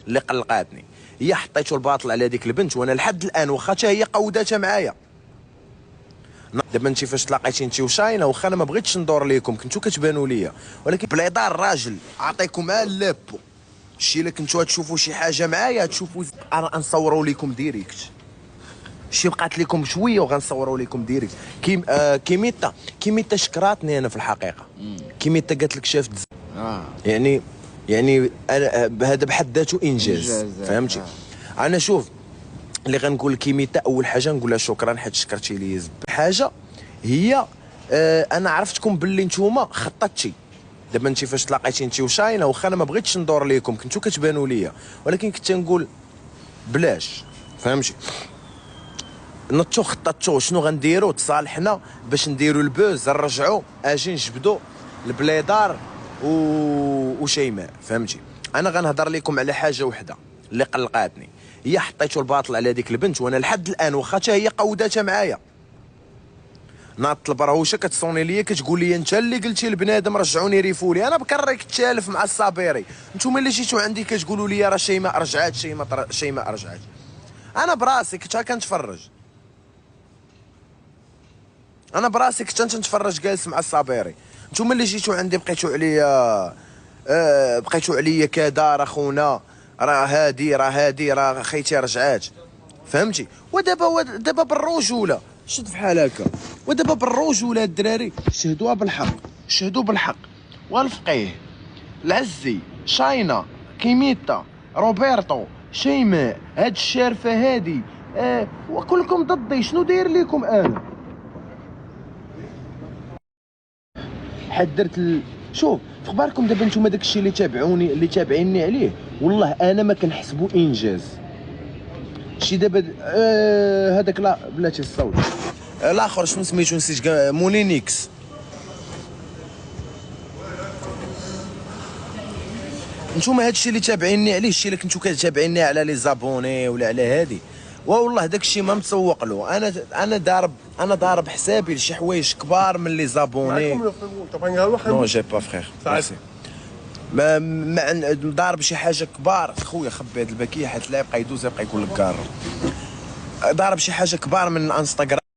اللي قلقاتني هي حطيتو الباطل على هذيك البنت، وانا لحد الان واخا حتى هي قوداتها معايا. دابا انت فاش تلاقيتي انت وشاينه، واخا انا ما بغيتش ندور ليكم، كنتو كتبانوا ليا، ولكن بليضه الراجل عطيكم مع اللابو. الشيء اللي كنتو تشوفوا شي حاجه معايا تشوفوا انا نصوروا لكم ديريكت، شي بقات لكم شويه وغنصوروا لكم ديريكت. كيميتا شكراتني انا في الحقيقه. كيميتا قالت لك شافت يعني هذا بحد ذاته انجاز. فهمتي؟ انا شوف اللي غنقول لكيميتا، اول حاجه نقول لها شكرا حيت شكرتي لي. حاجه هي انا عرفتكم باللي نتوما خططتي. دابا انت فاش تلاقيتي انت وشاينه، واخا انا ما بغيتش ندور ليكم، كنتو كتبانوا ليا، ولكن كنت نقول بلاش. فهمتي؟ نطو خططتو شنو غنديرو، تصالحنا باش نديرو البوز، نرجعو اجي نجبدو البليدار وشيماء. فهمتي؟ انا غنهضر لكم على حاجه وحده اللي قلقاتني، هي حطيتو الباطل على هذيك البنت، وانا لحد الان واخا حتى هي قوداتها معايا. ناض البرهوشه كتصوني ليا كتقول لي انت اللي قلتي لبنادم رجعوني ريفولي، انا بكريك تالف مع الصابيري، نتوما اللي جيتوا عندي كتقولوا لي راه شيماء رجعات شيماء رجعات. انا براسي كنت كنتفرج، انا براسي كنت نتفرج جالس مع الصابيري، نتوما اللي جيتوا عندي بقيتوا عليا كذا راه خونا راه هادي راه خيتي رجعات. فهمتي؟ ودابا بالرجوله شد بحال هكا، ودابا بالرجوله الدراري شهدوها بالحق، شهدوا بالحق. والفقيه العزي شاينا كيميتا روبرتو شيماء هاد الشارفه هادي وكلكم ضدي. شنو داير لكم انا؟ حضرت شوف في اخباركم دابا نتوما داكشي اللي تابعيني عليه، والله انا ما كنحسبو انجاز. شي دابا هذاك لا بلاتي الصوت الاخر شنو سميتو نسيت، مولينيكس. نتوما هادشي اللي تابعيني عليه، الشيء اللي كنتو كتابعيني على لي زابوني ولا على هادي، والله داكشي ما مسوق له. انا ضارب حسابي لشي حوايج كبار من لي زابوني. نو جي با فخير ما ضارب شي حاجه كبار. خويا خبي هاد الباكيه حيت لا يبقى يدوز يبقى يقول لك كار. ضارب شي حاجه كبار من انستغرام.